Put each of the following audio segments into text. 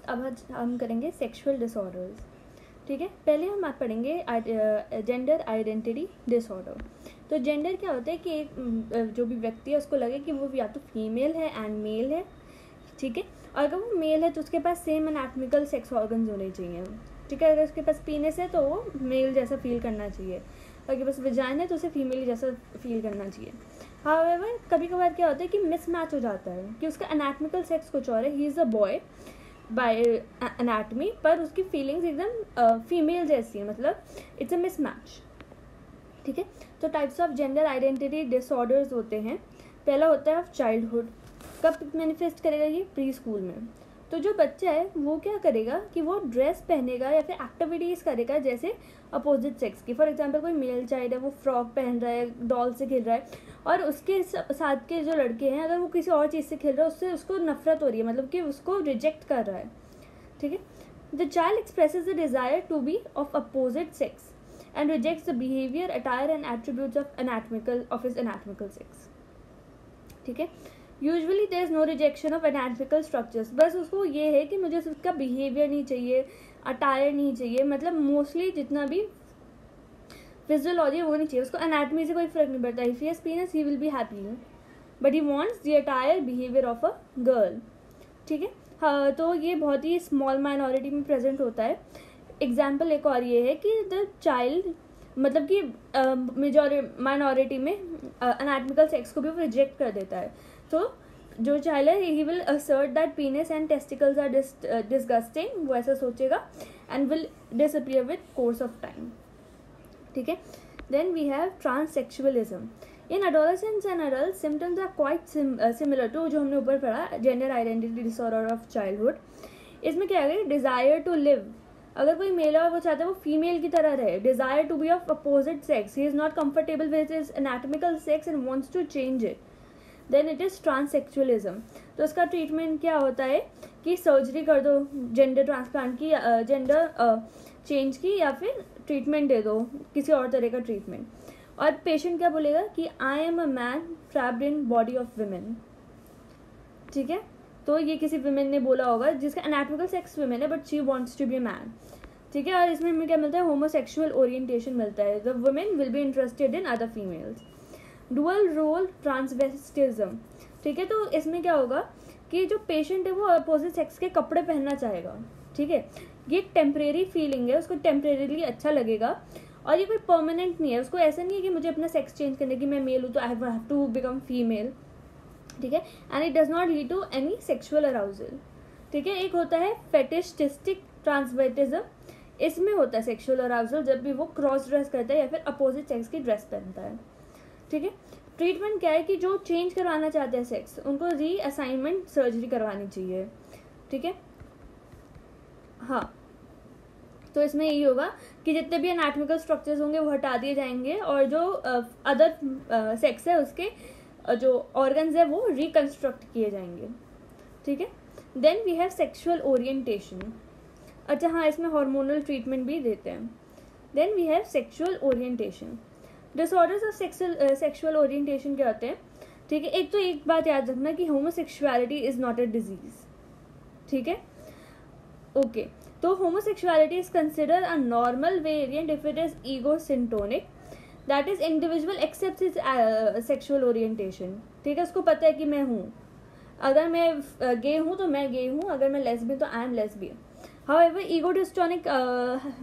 अब हम करेंगे सेक्सुअल डिसऑर्डर्स। ठीक है, पहले हम पढ़ेंगे जेंडर आइडेंटिटी डिसऑर्डर। तो जेंडर क्या होता है कि एक जो भी व्यक्ति है उसको लगे कि वो या तो फीमेल है एंड मेल है, ठीक है, और अगर वो मेल है तो उसके पास सेम एनाटॉमिकल सेक्स ऑर्गन्स होने चाहिए, ठीक है। अगर उसके पास पीनिस है तो वो मेल जैसा फील करना चाहिए, अगर बस विजाइन है तो उसे फीमेल जैसा फील करना चाहिए। हाउएवर कभी कभार क्या होता है कि मिसमैच हो जाता है कि उसका एनाटॉमिकल सेक्स कुछ और है, he is a boy by anatomy, पर उसकी फीलिंग्स एकदम फीमेल जैसी है, मतलब इट्स अ मिसमैच, ठीक है। तो types of gender identity disorders होते हैं। पहला होता है ऑफ चाइल्डहुड। कब मैनिफेस्ट करेगा ये? प्री स्कूल में। तो जो बच्चा है वो क्या करेगा कि वो ड्रेस पहनेगा या फिर एक्टिविटीज़ करेगा जैसे अपोजिट सेक्स की। फॉर एग्जांपल कोई मेल चाइल्ड है, वो फ्रॉक पहन रहा है, डॉल से खेल रहा है, और उसके साथ के जो लड़के हैं अगर वो किसी और चीज़ से खेल रहा है उससे उसको नफरत हो रही है, मतलब कि उसको रिजेक्ट कर रहा है, ठीक है। The child expresses the desire to be of opposite sex and rejects the behavior, attire and attributes of his anatomical sex, ठीक है। Usually there is no rejection of anatomical structures, बस उसको ये है कि मुझे उसका बिहेवियर नहीं चाहिए, अटायर नहीं चाहिए, मतलब मोस्टली जितना भी फिजियोलॉजी वो नहीं चाहिए उसको, एनाटॉमी से कोई फर्क नहीं पड़ता। If he has पीनस he will be happy, but he wants the attire behaviour of a girl, ठीक है। हाँ, तो ये बहुत ही स्मॉल माइनॉरिटी में प्रेजेंट होता है। एग्जाम्पल एक और ये है कि द चाइल्ड, मतलब कि माइनॉरिटी में एनाटॉमिकल सेक्स को भी वो रिजेक्ट कर देता है। तो जो चाइल्ड है he will assert that penis and testicles are disgusting, वो ऐसा सोचेगा, and will disappear with course of time, ठीक है। Then we have transsexualism. In adolescents and adults symptoms are quite similar to जो हमने ऊपर पढ़ा gender identity disorder of childhood. इसमें क्या है? डिजायर टू लिव, अगर कोई मेल है और वो चाहता है वो फीमेल की तरह रहे, desire to be of opposite sex, he is not comfortable with his anatomical sex and wants to change it, then it is transsexualism. तो उसका ट्रीटमेंट क्या होता है कि सर्जरी कर दो जेंडर ट्रांसप्लांट की, जेंडर चेंज की, या फिर ट्रीटमेंट दे दो, किसी और तरह का ट्रीटमेंट। और पेशेंट क्या बोलेगा कि I am a man trapped in body of women, ठीक है। तो ये किसी विमेन ने बोला होगा जिसका एनाटॉमिकल सेक्स विमेन है but she wants to be a man, ठीक है। और इसमें हमें क्या मिलता है? होमोसेक्सुअल ओरिएंटेशन मिलता है। The women will be interested in other females. Dual role transvestism, ठीक है। तो इसमें क्या होगा कि जो पेशेंट है वो अपोजिट सेक्स के कपड़े पहनना चाहेगा, ठीक है। ये एक टेम्परेरी फीलिंग है, उसको टेम्परेरीली अच्छा लगेगा, और ये कोई परमानेंट नहीं है। उसको ऐसा नहीं है कि मुझे अपना सेक्स चेंज करने की, मैं मेल हूँ तो I have to become female, ठीक है। And it does not lead to any sexual arousal, ठीक है। एक होता है फेटिशिस्टिक ट्रांसवेटिज्म, इसमें होता है सेक्सुअल अराउजल जब भी वो क्रॉस ड्रेस करता है या फिर अपोजिट सेक्स की ड्रेस पहनता है, ठीक है। ट्रीटमेंट क्या है कि जो चेंज करवाना चाहते हैं सेक्स, उनको रीअसाइनमेंट सर्जरी करवानी चाहिए, ठीक है। हाँ, तो इसमें यही होगा कि जितने भी एनाटॉमिकल स्ट्रक्चर्स होंगे वो हटा दिए जाएंगे, और जो अदर सेक्स है उसके जो ऑर्गन्स है वो रिकंस्ट्रक्ट किए जाएंगे, ठीक है। Then we have sexual orientation. अच्छा हाँ, इसमें हार्मोनल ट्रीटमेंट भी देते हैं। Then we have sexual orientation. Disorders of sexual orientation क्या होते हैं, ठीक है। एक तो एक बात याद रखना कि homosexuality is not a disease, ठीक है, ओके। तो homosexuality is consider a normal variant if it is egosyntonic, that is individual accept his sexual orientation, ठीक है। उसको पता है कि मैं हूँ, अगर मैं गे हूँ तो मैं गे हूँ, अगर मैं लेस्बियन तो I am lesbian. However egodystonic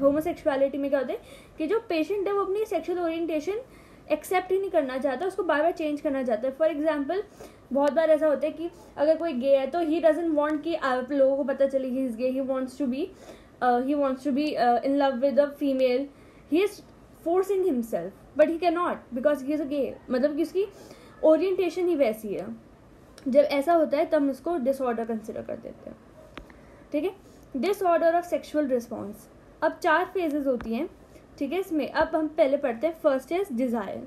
homosexuality में क्या होता है कि जो पेशेंट है वो अपनी सेक्सुअल ओरिएंटेशन एक्सेप्ट ही नहीं करना चाहता, उसको बार बार चेंज करना चाहता है। फॉर एग्जाम्पल बहुत बार ऐसा होता है कि अगर कोई गे है तो ही डजंट वांट कि आप लोगों को पता चले he is gay, he wants to be in love with a female, he is forcing himself but he can not because he is a gay, मतलब कि उसकी ओरिएंटेशन ही वैसी है। जब ऐसा होता है तब उसको डिसऑर्डर कंसिडर कर देते हैं, ठीक है। डिसऑर्डर ऑफ सेक्सुअल रिस्पॉन्स, अब 4 फेजेस होती हैं, ठीक है। इसमें अब हम पहले पढ़ते हैं। फर्स्ट इज डिज़ायर,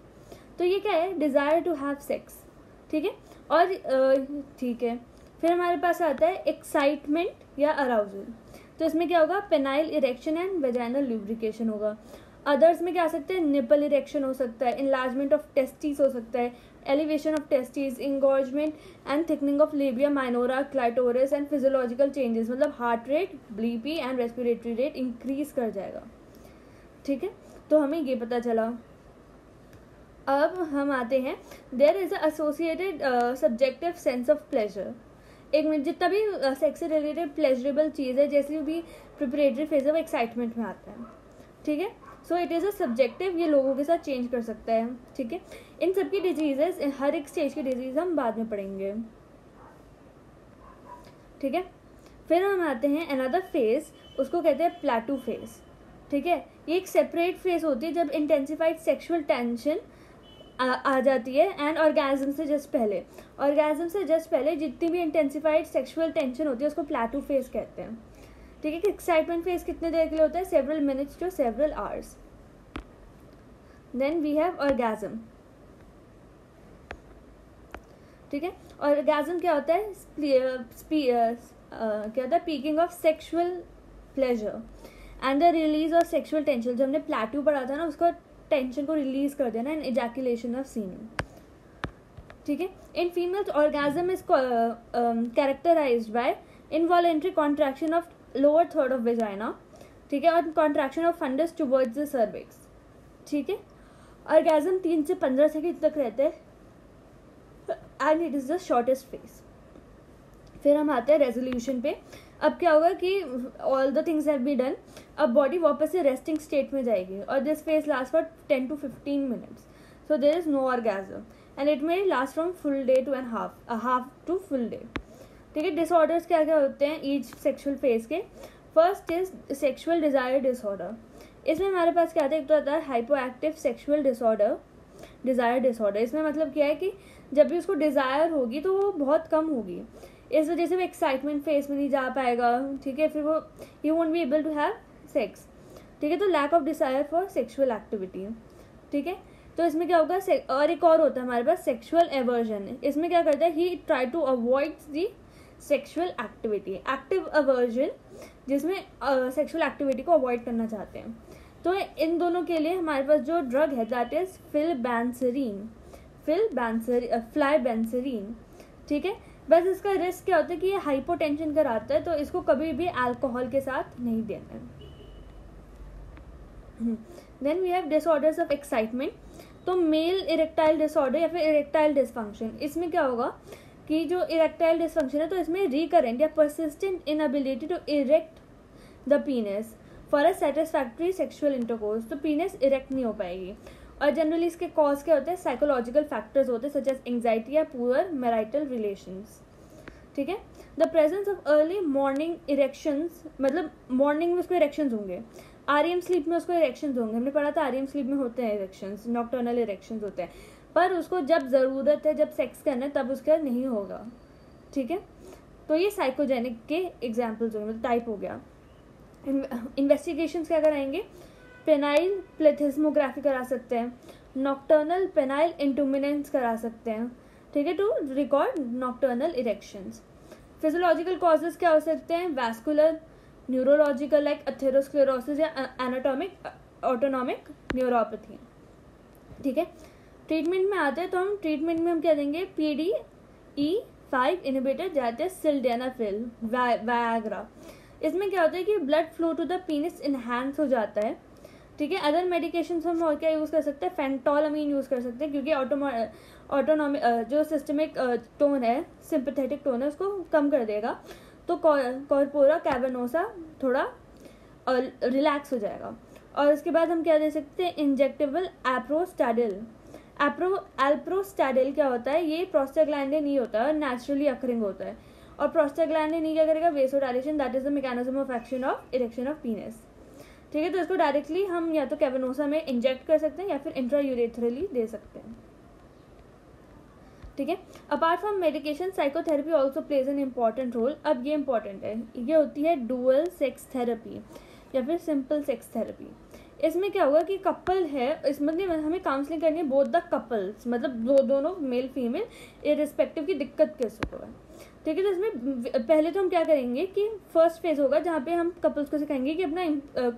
तो ये क्या है? डिज़ायर टू हैव सेक्स, ठीक है। और ठीक है, फिर हमारे पास आता है एक्साइटमेंट या अराउजल। तो इसमें क्या होगा? Penile erection and vaginal lubrication होगा। अदर्स में क्या आ सकता है, निपल इरेक्शन हो सकता है, इनलार्जमेंट ऑफ टेस्टिस हो सकता है, elevation of testis, engorgement and thickening of labia minora, clitoris and physiological changes, मतलब heart rate, BP and respiratory rate increase कर जाएगा। ठीक है, तो हमें ये पता चला। अब हम आते हैं, there is a associated subjective sense of pleasure. एक मिनट, जितना भी सेक्स से रिलेटेड प्लेजरेबल चीज़ है, जैसे भी प्रिपरेटरी फेज है, वो एक्साइटमेंट में आता है। ठीक है, so it is a subjective, ये लोगों के साथ चेंज कर सकता है। ठीक है, इन सब की डिजीजेस, हर एक स्टेज की डिजीज हम बाद में पढ़ेंगे। ठीक है, फिर हम आते हैं अनदर फेज, उसको कहते हैं प्लेटू फेज। ठीक है, ये एक सेपरेट फेज होती है जब इंटेंसिफाइड सेक्सुअल टेंशन आ जाती है एंड ऑर्गेज्म से जस्ट पहले। ऑर्गेज्म से जस्ट पहले जितनी भी इंटेंसिफाइड सेक्सुअल टेंशन होती है उसको प्लेटू फेज कहते हैं। ठीक है, एक्साइटमेंट फेज कितने देर के लिए होता है, several minutes to several hours. Then we have orgasm. ठीक है, ऑर्गेज्म क्या होता है, क्या होता है, peaking of sexual pleasure and the release of sexual tension. जो हमने प्लेटू पढ़ा था ना, उसको टेंशन को रिलीज कर देना एंड इजैकुलेशन ऑफ सीमेन। ठीक है, in females orgasm is characterized by involuntary contraction of lower third of vagina. ठीक है, और contraction of fundus towards the cervix. ठीक है, ऑर्गेज्म 3 से 15 सेकंड तक रहते हैं and it is the shortest phase. फिर हम आते हैं रेजोल्यूशन पे। अब क्या होगा कि all the things have been done, अब बॉडी वापस से रेस्टिंग स्टेट में जाएगी और this phase last for 10 to 15 minutes. So there is no orgasm and it may last from full day to and half to full day. ठीक है, disorders क्या क्या होते हैं ईच सेक्सुअल फेज के। First is sexual desire disorder. इसमें हमारे पास क्या आता है, एक तो आता है hypo active sexual disorder, Dzire disorder. इसमें मतलब क्या है कि जब भी उसको डिजायर होगी तो वो बहुत कम होगी, इस वजह से वो एक्साइटमेंट फेज में नहीं जा पाएगा। ठीक है, फिर वो you won't be able to have sex. ठीक है, तो lack of desire for sexual activity. ठीक है, तो इसमें क्या होगा, और एक और होता है हमारे पास सेक्सुअल एवर्जन। इसमें क्या करता है, he try to avoid the sexual activity. Active aversion, जिसमें सेक्सुअल एक्टिविटी को अवॉइड करना चाहते हैं। तो इन दोनों के लिए हमारे पास जो ड्रग है दैट इज फ्लाइबेंसेरीन। ठीक है, बस इसका रिस्क क्या होता है कि ये हाइपोटेंशन कराता है, तो इसको कभी भी अल्कोहल के साथ नहीं देना है। Then we have disorders of excitement. तो मेल इरेक्टाइल डिसऑर्डर या फिर इरेक्टाइल डिसफंक्शन, इसमें क्या होगा कि जो इरेक्टाइल डिसफंक्शन है तो इसमें रिकरेंट या persistent inability to erect the penis for a satisfactory sexual intercourse. तो पीनस इरेक्ट नहीं हो पाएगी। और जनरली इसके कॉज क्या होते हैं, साइकोलॉजिकल फैक्टर्स होते हैं सच एज एंग्जाइटी या पुअर मैरिटल रिलेशंस। ठीक है, the presence of early morning erections, मतलब मॉर्निंग में उसको इरेक्शंस होंगे, आरईएम स्लीप में उसको इरेक्शंस होंगे। हमने पढ़ा था आरईएम स्लीप में होते हैं इरेक्शंस, नॉक्टर्नल इरेक्शंस होते हैं, पर उसको जब ज़रूरत है, जब सेक्स करना है तब उसका नहीं होगा। ठीक है, तो ये साइकोजेनिक के एग्जाम्पल्स हो गए, मतलब टाइप हो गया। इन्वेस्टिगेशन क्या कराएंगे, पेनाइल प्लेथिस्मोग्राफी करा सकते हैं, नॉक्टर्नल पेनाइल इंटुमिनेंस करा सकते हैं। ठीक है, to record nocturnal erections. Physiological causes क्या हो सकते हैं, वैस्कुलर, न्यूरोलॉजिकल लाइक एथेरोस्क्लेरोसिस या एनाटॉमिक ऑटोनॉमिक न्यूरोपैथी। ठीक है, ट्रीटमेंट में आते हैं तो हम ट्रीटमेंट में हम क्या देंगे, PDE5 इनहिबिटर जाते हैं, सिल्डेनाफिल, वायग्रा। इसमें क्या होता है कि blood flow to the penis enhance हो जाता है। ठीक है, अदर मेडिकेशन हम और क्या यूज़ कर सकते हैं, फेंटोलामीन यूज़ कर सकते हैं, क्योंकि ऑटोनॉमिक जो सिस्टमिक टोन है, सिंपैथेटिक टोन है, उसको कम कर देगा। तो कॉर्पोरा कैवर्नोसा थोड़ा रिलैक्स हो जाएगा। और उसके बाद हम क्या दे सकते हैं, इंजेक्टेबल एल्प्रोस्टैडिल क्या होता है, ये प्रोस्टाग्लैंडिन नहीं होता है, नेचुरली अकरिंग होता है। और प्रोस्टाग्लैंडिन नहीं क्या करेगा, vasodilation, that is the mechanism of action of erection of पीनस। ठीक है, तो इसको डायरेक्टली हम या तो कैवर्नोसा में इंजेक्ट कर सकते हैं या फिर इंट्रायूरेथ्रली दे सकते हैं। ठीक है, apart from medication psychotherapy also plays an important role. अब ये इंपॉर्टेंट है, ये होती है डुअल सेक्स थेरेपी या फिर सिंपल सेक्स थेरेपी। इसमें क्या होगा कि कपल है, इसमें हमें काउंसलिंग करनी है बोथ द कपल्स, मतलब दोनों मेल फीमेल इररिस्पेक्टिव की दिक्कत कैसे होगा। ठीक है, तो इसमें पहले तो हम क्या करेंगे कि फर्स्ट फेज होगा जहाँ पे हम कपल्स को सिखाएंगे कि अपना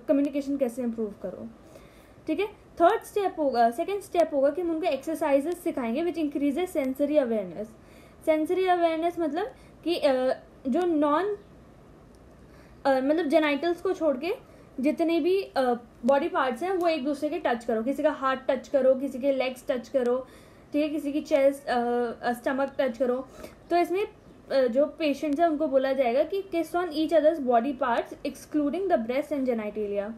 कम्युनिकेशन कैसे इम्प्रूव करो। ठीक है। थर्ड स्टेप होगा, सेकेंड स्टेप होगा कि हम उनको एक्सरसाइजेस सिखाएंगे विच increases sensory awareness. Sensory awareness मतलब कि जो नॉन मतलब जेनाइटल्स को छोड़ के जितने भी बॉडी पार्ट्स हैं वो एक दूसरे के टच करो, किसी का हार्ट टच करो, किसी के लेग्स टच करो, ठीक है, किसी की चेस्ट स्टमक टच करो। तो इसमें जो पेशेंट्स हैं उनको बोला जाएगा कि किस on each others body parts excluding the breast and genitalia.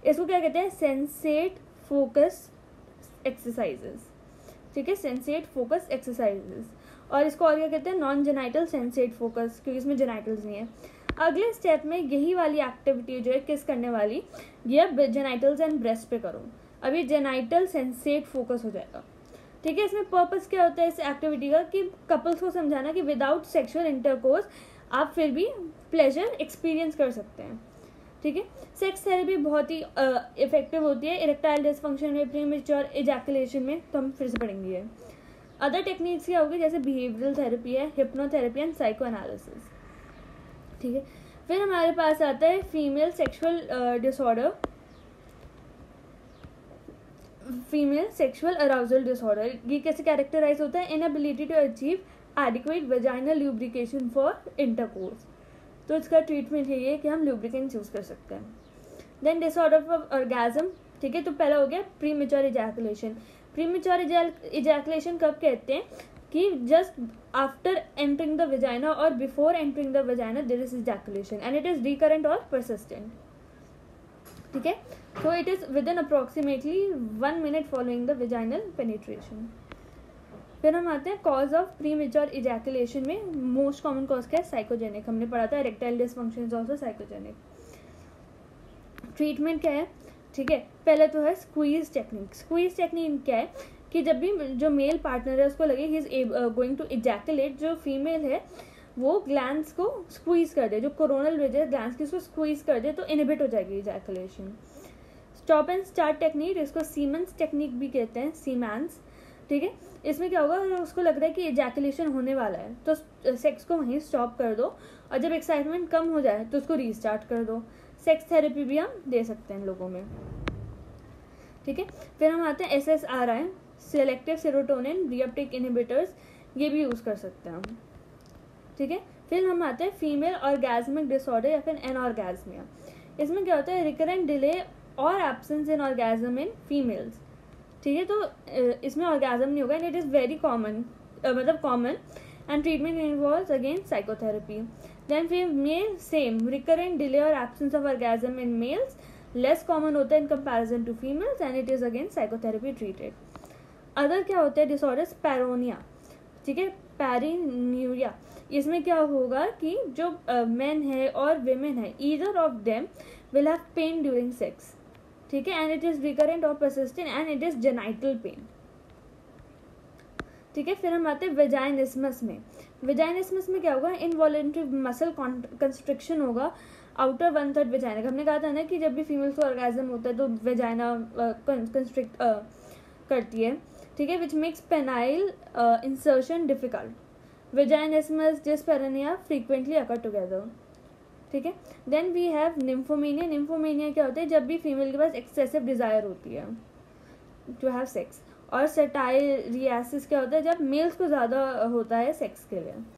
इसको क्या कहते हैं, सेंसेट फोकस एक्सरसाइजेस, ठीक है, सेंसेट फोकस एक्सरसाइजेस। और इसको और क्या कहते हैं, नॉन जेनाइटल सेंसेट फोकस, क्योंकि इसमें जेनाइटल्स नहीं है। अगले स्टेप में यही वाली एक्टिविटी जो है किस करने वाली, ये जेनाइटल्स एंड ब्रेस्ट पे करो। अब ये जेनाइटल सेंसेट फोकस हो जाएगा, ठीक है। इसमें पर्पस क्या होता है इस एक्टिविटी का, कि कपल्स को समझाना कि विदाउट सेक्सुअल इंटरकोर्स आप फिर भी प्लेजर एक्सपीरियंस कर सकते हैं, ठीक है। सेक्स थेरेपी बहुत ही इफेक्टिव होती है इरेक्टाइल डिसफंक्शन में, प्रीमेच्योर इजैकुलेशन में, तो हम फिर से पढ़ेंगे ये। अदर टेक्निक्स क्या होगी, जैसे बिहेवियरल थेरेपी है, हिप्नोथेरेपी एंड साइको एनालिसिस, ठीक है। फिर हमारे पास आता है female sexual disorder, female sexual arousal disorder. ये कैसे कैरेक्टराइज होता है, inability to achieve adequate vaginal lubrication for intercourse. तो इसका ट्रीटमेंट यही है कि हम ल्यूब्रिकेंट यूज कर सकते हैं। देन डिसऑर्डर ऑफ ऑर्गेज्म, ठीक है। तो पहला हो गया प्रीमेच्योर इजैकुलेशन। प्रीमेच्योर इजैकुलेशन कब कहते हैं, कि just after entering the vagina और before entering the vagina there is ejaculation and it is recurrent और परसिस्टेंट, ठीक है। So it is within approximately 1 minute following the vaginal penetration. फिर हम आते हैं कॉज ऑफ प्रीमेच्योर इजैकुलेशन में। Most common cause क्या है, साइकोजेनिक, हमने पढ़ा था, erectile dysfunction is also psychogenic. Treatment क्या है, ठीक है। पहले तो है स्क्वीज टेक्निक। स्क्वीज टेक्निक क्या है, कि जब भी जो मेल पार्टनर है उसको लगे he is going to ejaculate, जो फीमेल है वो ग्लैंड्स को स्क्वीज कर दे, जो कोरोनल ridge है ग्लैंड्स की उसको स्क्वीज कर दे, तो इनहिबिट हो जाएगी ejaculation. Stop and start technique, इसको सीमेंस टेक्निक भी कहते हैं, सीमेंस, ठीक है। इसमें क्या होगा, उसको लग रहा है कि इजैकुलेशन होने वाला है तो सेक्स को वहीं स्टॉप कर दो, और जब एक्साइटमेंट कम हो जाए तो उसको रीस्टार्ट कर दो। सेक्स थेरेपी भी हम दे सकते हैं लोगों में, ठीक है। फिर हम आते हैं SSRI, selective serotonin reuptake inhibitors, ये भी यूज कर सकते हैं हम, ठीक है। फिर हम आते हैं फीमेल ऑर्गेज्मिक डिसऑर्डर या फिर एनऑर्गेज्मिया। इसमें क्या होता है, रिकरेंट डिले और absence in orgasm in females, ठीक है। तो इसमें ऑर्गेज्म नहीं होगा and it is very common, मतलब common, and treatment involves again psychotherapy. Then फिर मेल सेम, रिकरेंट डिले और absence of orgasm in males less common होता है in comparison to females and it is again psychotherapy treated. Other क्या होता है disorders, पैरोनिया, ठीक है, पैरिन्यूरिया। इसमें क्या होगा कि जो मेन है और वेमेन है, either of them will have pain during sex, ठीक है, एंड इट इज रिकरेंट और persistent and it is genital pain, ठीक है। फिर हम आते हैं वेजाइनिस्मस में। वेजाइनिस्मस में क्या होगा, इनवॉलेंट्री मसल कंस्ट्रिक्शन होगा आउटर 1/3 वेजाइना का। हमने कहा था ना कि जब भी फीमेल्स को ऑर्गेज्म होता है तो वेजाइना कंस्ट्रिक्ट करती है, ठीक है, which makes penile insertion difficult. Vaginismus dyspareunia frequently occur together, ठीक है। Then we have nymphomania. Nymphomania क्या होता है, जब भी फीमेल के पास एक्सेसिव डिजायर होती है टू हैव सेक्स। और सेटाइरियासिस क्या होता है, जब मेल्स को ज़्यादा होता है सेक्स के लिए।